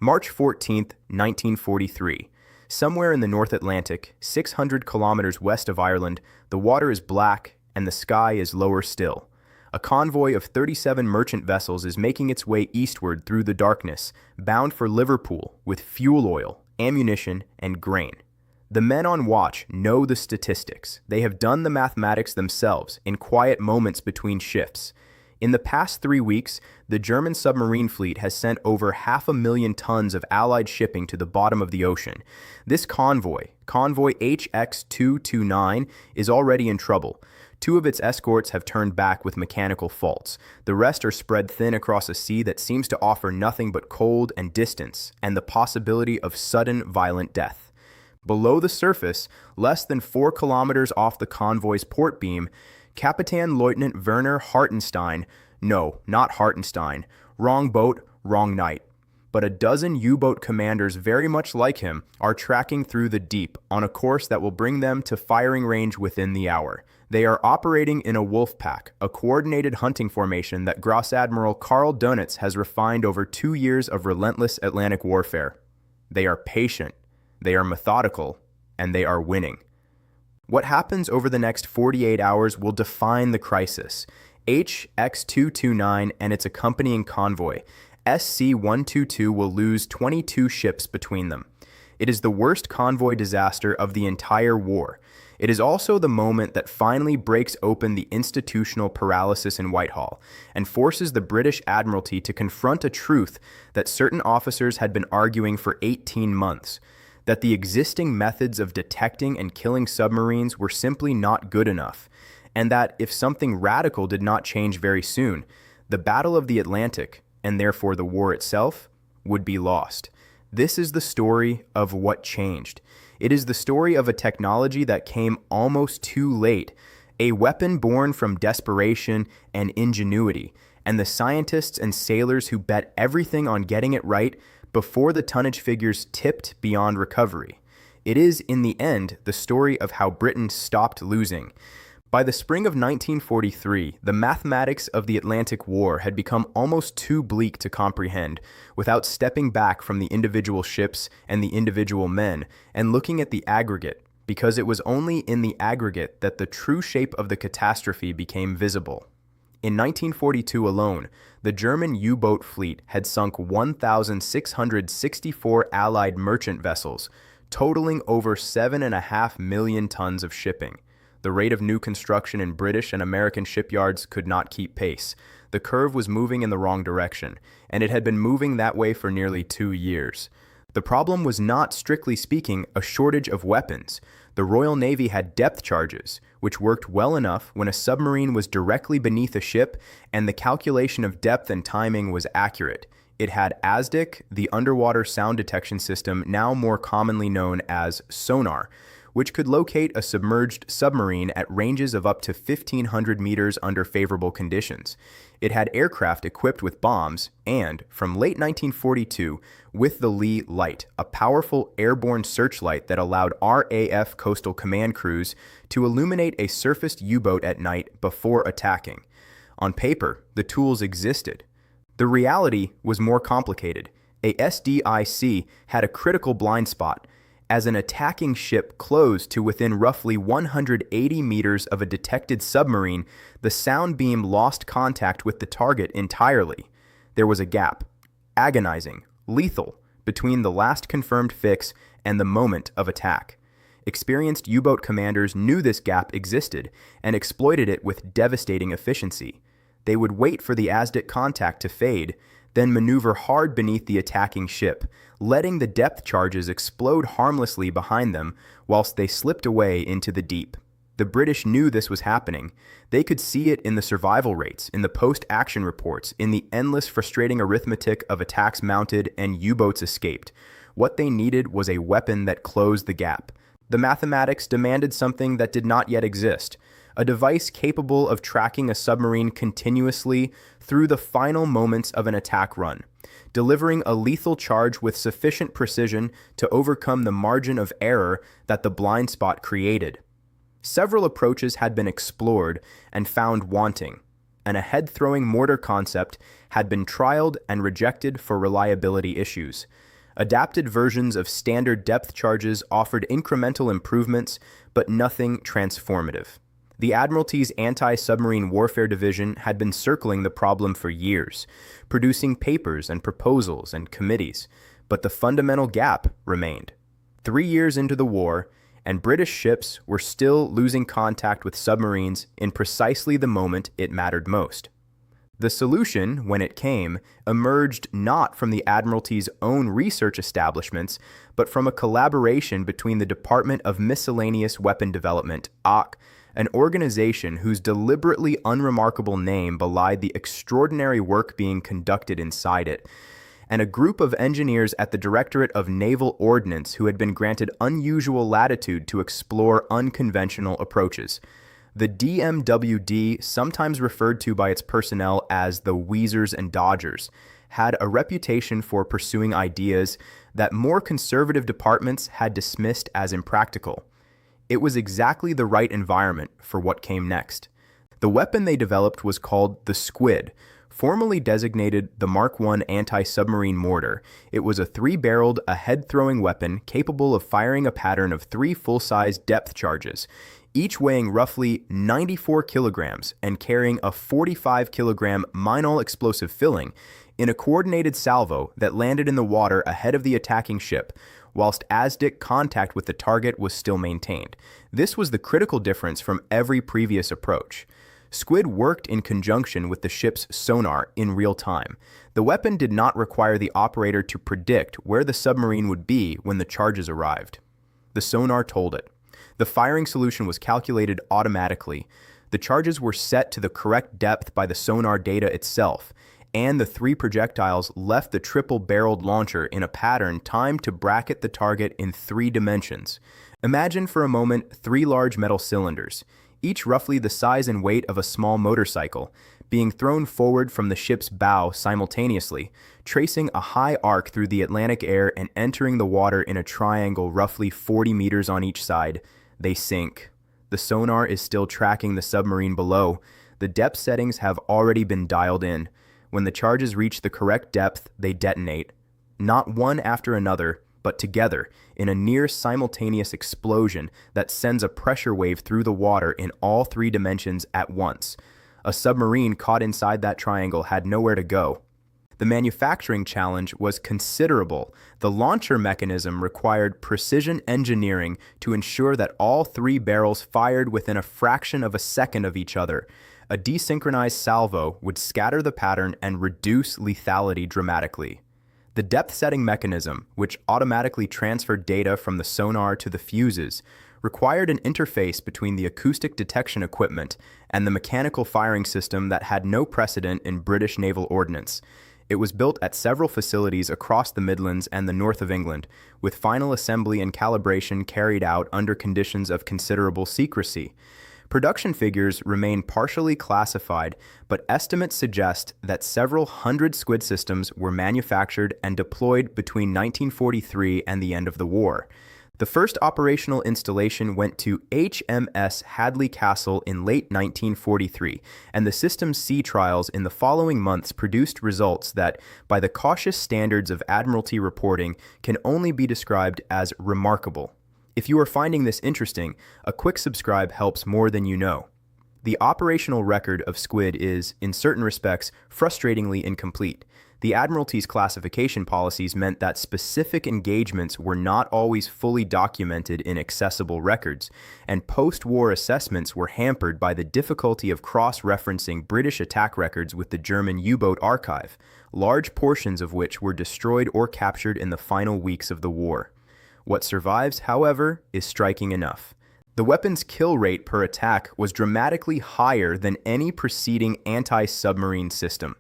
March 14th, 1943. Somewhere in the North Atlantic, 600 kilometers west of Ireland, the water is black and the sky is lower still. A convoy of 37 merchant vessels is making its way eastward through the darkness, bound for Liverpool with fuel oil, ammunition, and grain. The men on watch know the statistics. They have done the mathematics themselves in quiet moments between shifts. In the past 3 weeks, the German submarine fleet has sent over 500,000 tons of Allied shipping to the bottom of the ocean. This convoy HX-229, is already in trouble. 2 of its escorts have turned back with mechanical faults. The rest are spread thin across a sea that seems to offer nothing but cold and distance, and the possibility of sudden, violent death. Below the surface, less than 4 kilometers off the convoy's port beam, Captain Lieutenant Werner Hartenstein, no, not Hartenstein, wrong boat, wrong night, but a dozen U-boat commanders very much like him are tracking through the deep on a course that will bring them to firing range within the hour. They are operating in a wolf pack, a coordinated hunting formation that Gross Admiral Karl Dönitz has refined over 2 years of relentless Atlantic warfare. They are patient, they are methodical, and they are winning. What happens over the next 48 hours will define the crisis. HX-229 and its accompanying convoy, SC-122, will lose 22 ships between them. It is the worst convoy disaster of the entire war. It is also the moment that finally breaks open the institutional paralysis in Whitehall and forces the British Admiralty to confront a truth that certain officers had been arguing for 18 months. That the existing methods of detecting and killing submarines were simply not good enough, and that if something radical did not change very soon, the Battle of the Atlantic, and therefore the war itself, would be lost. This is the story of what changed. It is the story of a technology that came almost too late, a weapon born from desperation and ingenuity, and the scientists and sailors who bet everything on getting it right before the tonnage figures tipped beyond recovery. It is, in the end, the story of how Britain stopped losing. By the spring of 1943, the mathematics of the Atlantic War had become almost too bleak to comprehend without stepping back from the individual ships and the individual men and looking at the aggregate, because it was only in the aggregate that the true shape of the catastrophe became visible. In 1942 alone, the German U-boat fleet had sunk 1,664 Allied merchant vessels, totaling over 7.5 million tons of shipping. The rate of new construction in British and American shipyards could not keep pace. The curve was moving in the wrong direction, and it had been moving that way for nearly 2 years. The problem was not, strictly speaking, a shortage of weapons. The Royal Navy had depth charges, which worked well enough when a submarine was directly beneath a ship and the calculation of depth and timing was accurate. It had ASDIC, the underwater sound detection system now more commonly known as sonar, which could locate a submerged submarine at ranges of up to 1,500 meters under favorable conditions. It had aircraft equipped with bombs and, from late 1942, with the Lee Light, a powerful airborne searchlight that allowed RAF Coastal Command crews to illuminate a surfaced U-boat at night before attacking. On paper, the tools existed. The reality was more complicated. A SDIC had a critical blind spot. As an attacking ship closed to within roughly 180 meters of a detected submarine, the sound beam lost contact with the target entirely. There was a gap, agonizing, lethal, between the last confirmed fix and the moment of attack. Experienced U-boat commanders knew this gap existed and exploited it with devastating efficiency. They would wait for the ASDIC contact to fade, then maneuver hard beneath the attacking ship, letting the depth charges explode harmlessly behind them whilst they slipped away into the deep. The British knew this was happening. They could see it in the survival rates, in the post-action reports, in the endless frustrating arithmetic of attacks mounted and U-boats escaped. What they needed was a weapon that closed the gap. The mathematics demanded something that did not yet exist. A device capable of tracking a submarine continuously through the final moments of an attack run, delivering a lethal charge with sufficient precision to overcome the margin of error that the blind spot created. Several approaches had been explored and found wanting, and a head-throwing mortar concept had been trialed and rejected for reliability issues. Adapted versions of standard depth charges offered incremental improvements, but nothing transformative. The Admiralty's Anti-Submarine Warfare Division had been circling the problem for years, producing papers and proposals and committees, but the fundamental gap remained. 3 years into the war, and British ships were still losing contact with submarines in precisely the moment it mattered most. The solution, when it came, emerged not from the Admiralty's own research establishments, but from a collaboration between the Department of Miscellaneous Weapon Development, OC, an organization whose deliberately unremarkable name belied the extraordinary work being conducted inside it, and a group of engineers at the Directorate of Naval Ordnance who had been granted unusual latitude to explore unconventional approaches. The DMWD, sometimes referred to by its personnel as the Wheezers and Dodgers, had a reputation for pursuing ideas that more conservative departments had dismissed as impractical. It was exactly the right environment for what came next. The weapon they developed was called the Squid, formally designated the Mark I anti-submarine mortar. It was a 3-barreled, head-throwing weapon capable of firing a pattern of 3 full-size depth charges, each weighing roughly 94 kilograms and carrying a 45-kilogram Minol explosive filling in a coordinated salvo that landed in the water ahead of the attacking ship, whilst ASDIC contact with the target was still maintained. This was the critical difference from every previous approach. Squid worked in conjunction with the ship's sonar in real time. The weapon did not require the operator to predict where the submarine would be when the charges arrived. The sonar told it. The firing solution was calculated automatically. The charges were set to the correct depth by the sonar data itself, and the 3 projectiles left the triple-barreled launcher in a pattern timed to bracket the target in 3 dimensions. Imagine for a moment 3 large metal cylinders, each roughly the size and weight of a small motorcycle, being thrown forward from the ship's bow simultaneously, tracing a high arc through the Atlantic air and entering the water in a triangle roughly 40 meters on each side. They sink. The sonar is still tracking the submarine below. The depth settings have already been dialed in. When the charges reach the correct depth, they detonate. Not one after another, but together in a near simultaneous explosion that sends a pressure wave through the water in all 3 dimensions at once. A submarine caught inside that triangle had nowhere to go. The manufacturing challenge was considerable. The launcher mechanism required precision engineering to ensure that all 3 barrels fired within a fraction of a second of each other. A desynchronized salvo would scatter the pattern and reduce lethality dramatically. The depth-setting mechanism, which automatically transferred data from the sonar to the fuses, required an interface between the acoustic detection equipment and the mechanical firing system that had no precedent in British naval ordnance. It was built at several facilities across the Midlands and the north of England, with final assembly and calibration carried out under conditions of considerable secrecy. Production figures remain partially classified, but estimates suggest that several hundred Squid systems were manufactured and deployed between 1943 and the end of the war. The first operational installation went to HMS Hadley Castle in late 1943, and the system's sea trials in the following months produced results that, by the cautious standards of Admiralty reporting, can only be described as remarkable. If you are finding this interesting, a quick subscribe helps more than you know. The operational record of Squid is, in certain respects, frustratingly incomplete. The Admiralty's classification policies meant that specific engagements were not always fully documented in accessible records, and post-war assessments were hampered by the difficulty of cross-referencing British attack records with the German U-boat archive, large portions of which were destroyed or captured in the final weeks of the war. What survives, however, is striking enough. The weapon's kill rate per attack was dramatically higher than any preceding anti-submarine system,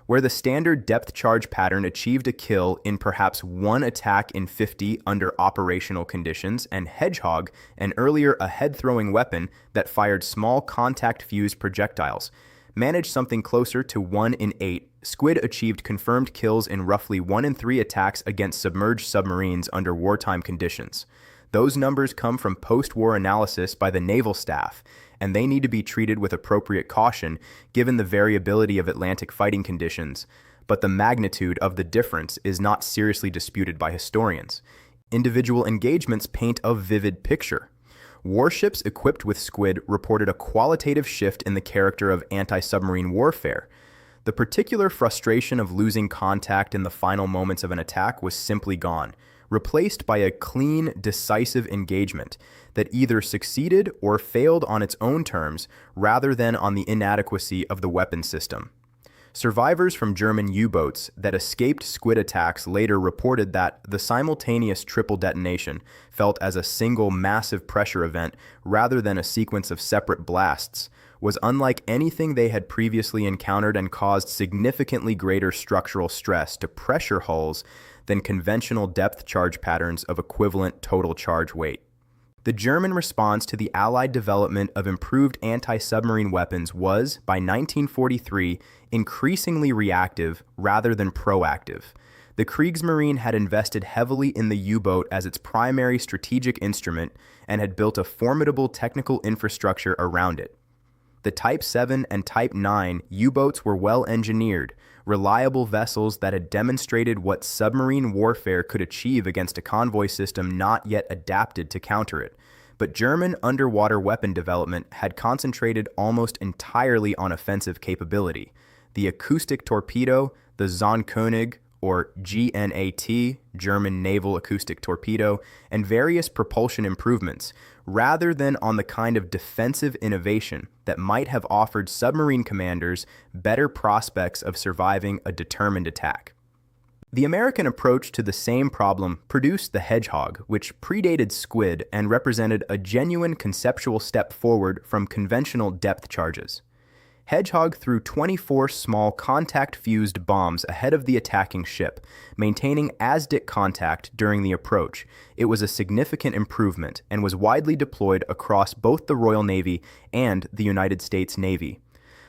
where the standard depth charge pattern achieved a kill in perhaps 1 attack in 50 under operational conditions, and Hedgehog, an earlier head-throwing weapon that fired small contact-fused projectiles, managed something closer to 1 in 8. Squid achieved confirmed kills in roughly 1 in 3 attacks against submerged submarines under wartime conditions. Those numbers come from post-war analysis by the naval staff, and they need to be treated with appropriate caution given the variability of Atlantic fighting conditions. but the magnitude of the difference is not seriously disputed by historians. Individual engagements paint a vivid picture. Warships equipped with Squid reported a qualitative shift in the character of anti-submarine warfare. The particular frustration of losing contact in the final moments of an attack was simply gone, replaced by a clean, decisive engagement that either succeeded or failed on its own terms rather than on the inadequacy of the weapon system. Survivors from German U-boats that escaped Squid attacks later reported that the simultaneous triple detonation, felt as a single massive pressure event rather than a sequence of separate blasts, was unlike anything they had previously encountered and caused significantly greater structural stress to pressure hulls than conventional depth charge patterns of equivalent total charge weight. The German response to the Allied development of improved anti-submarine weapons was, by 1943, increasingly reactive rather than proactive. The Kriegsmarine had invested heavily in the U-boat as its primary strategic instrument and had built a formidable technical infrastructure around it. The Type 7 and Type 9 U-boats were well-engineered, reliable vessels that had demonstrated what submarine warfare could achieve against a convoy system not yet adapted to counter it. But German underwater weapon development had concentrated almost entirely on offensive capability. The acoustic torpedo, the Zonkönig, or GNAT, German Naval Acoustic Torpedo, and various propulsion improvements, rather than on the kind of defensive innovation that might have offered submarine commanders better prospects of surviving a determined attack. The American approach to the same problem produced the Hedgehog, which predated Squid and represented a genuine conceptual step forward from conventional depth charges. Hedgehog threw 24 small contact-fused bombs ahead of the attacking ship, maintaining as-dit contact during the approach. It was a significant improvement and was widely deployed across both the Royal Navy and the United States Navy.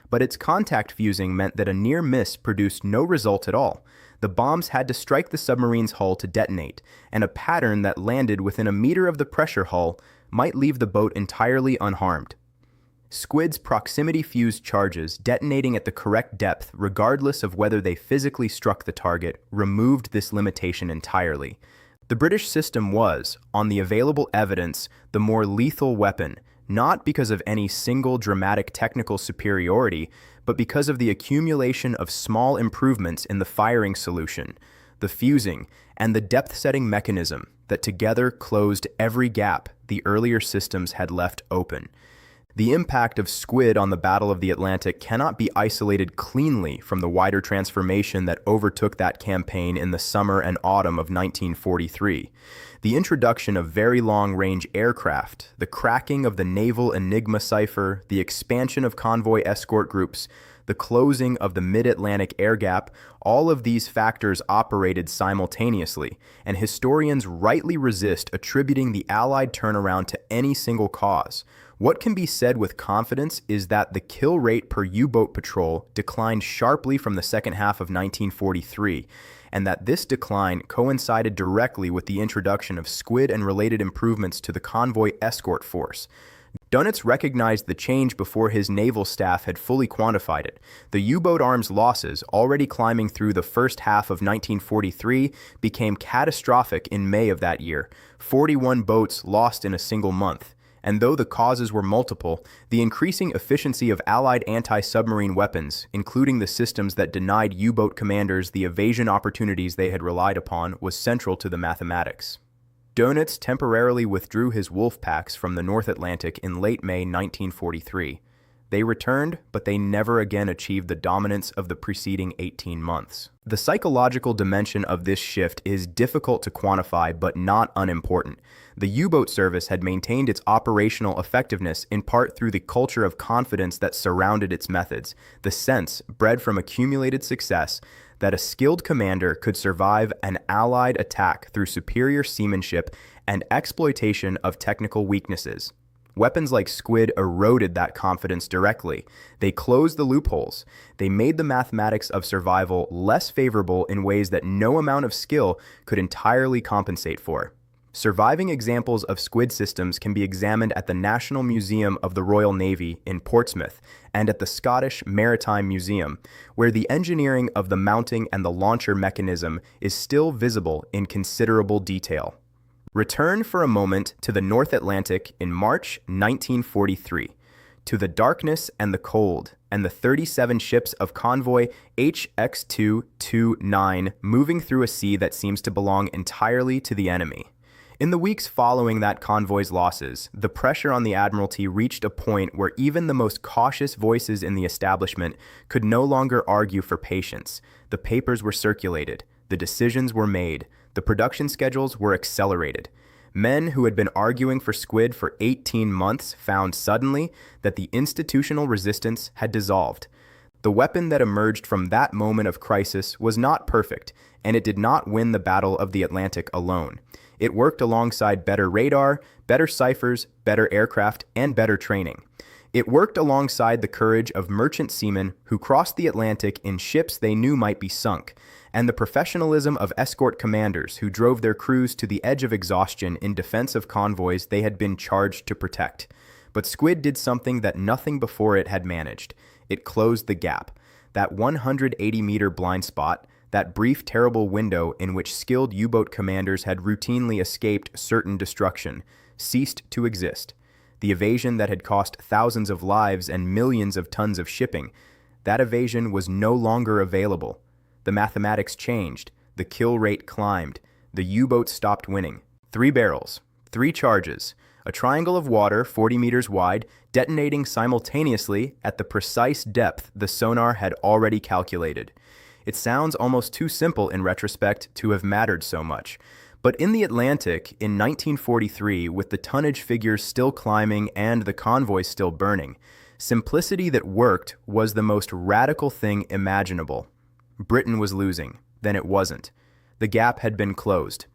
But its contact fusing meant that a near miss produced no result at all. The bombs had to strike the submarine's hull to detonate, and a pattern that landed within a meter of the pressure hull might leave the boat entirely unharmed. Squid's proximity-fused charges, detonating at the correct depth regardless of whether they physically struck the target, removed this limitation entirely. The British system was, on the available evidence, the more lethal weapon, not because of any single dramatic technical superiority, but because of the accumulation of small improvements in the firing solution, the fusing, and the depth-setting mechanism that together closed every gap the earlier systems had left open. The impact of Squid on the Battle of the Atlantic cannot be isolated cleanly from the wider transformation that overtook that campaign in the summer and autumn of 1943. The introduction of very long-range aircraft, the cracking of the naval Enigma cipher, the expansion of convoy escort groups, the closing of the mid-Atlantic air gap, all of these factors operated simultaneously, and historians rightly resist attributing the Allied turnaround to any single cause. What can be said with confidence is that the kill rate per U-boat patrol declined sharply from the second half of 1943, and that this decline coincided directly with the introduction of Squid and related improvements to the convoy escort force. Dönitz recognized the change before his naval staff had fully quantified it. The U-boat arms losses, already climbing through the first half of 1943, became catastrophic in May of that year, 41 boats lost in a single month. And though the causes were multiple, the increasing efficiency of Allied anti-submarine weapons, including the systems that denied U-boat commanders the evasion opportunities they had relied upon, was central to the mathematics. Dönitz temporarily withdrew his wolf packs from the North Atlantic in late May 1943. They returned, but they never again achieved the dominance of the preceding 18 months. The psychological dimension of this shift is difficult to quantify, but not unimportant. The U-boat service had maintained its operational effectiveness in part through the culture of confidence that surrounded its methods, the sense, bred from accumulated success, that a skilled commander could survive an Allied attack through superior seamanship and exploitation of technical weaknesses. Weapons like Squid eroded that confidence directly. They closed the loopholes. They made the mathematics of survival less favorable in ways that no amount of skill could entirely compensate for. Surviving examples of squid systems can be examined at the National Museum of the Royal Navy in Portsmouth and at the Scottish Maritime Museum, where the engineering of the mounting and the launcher mechanism is still visible in considerable detail. Return for a moment to the North Atlantic in March 1943, to the darkness and the cold, and the 37 ships of Convoy HX229 moving through a sea that seems to belong entirely to the enemy. In the weeks following that convoy's losses, the pressure on the Admiralty reached a point where even the most cautious voices in the establishment could no longer argue for patience. The papers were circulated, the decisions were made, the production schedules were accelerated. Men who had been arguing for Squid for 18 months found suddenly that the institutional resistance had dissolved. The weapon that emerged from that moment of crisis was not perfect, and it did not win the Battle of the Atlantic alone. It worked alongside better radar, better ciphers, better aircraft, and better training. It worked alongside the courage of merchant seamen who crossed the Atlantic in ships they knew might be sunk, and the professionalism of escort commanders who drove their crews to the edge of exhaustion in defense of convoys they had been charged to protect. But Squid did something that nothing before it had managed. It closed the gap. That 180-meter blind spot, that brief, terrible window in which skilled U-boat commanders had routinely escaped certain destruction, ceased to exist. The evasion that had cost thousands of lives and millions of tons of shipping, that evasion was no longer available. The mathematics changed. The kill rate climbed. The U-boat stopped winning. 3 barrels, 3 charges, a triangle of water 40 meters wide, detonating simultaneously at the precise depth the sonar had already calculated. It sounds almost too simple in retrospect to have mattered so much. But in the Atlantic, in 1943, with the tonnage figures still climbing and the convoy still burning, simplicity that worked was the most radical thing imaginable. Britain was losing. Then it wasn't. The gap had been closed.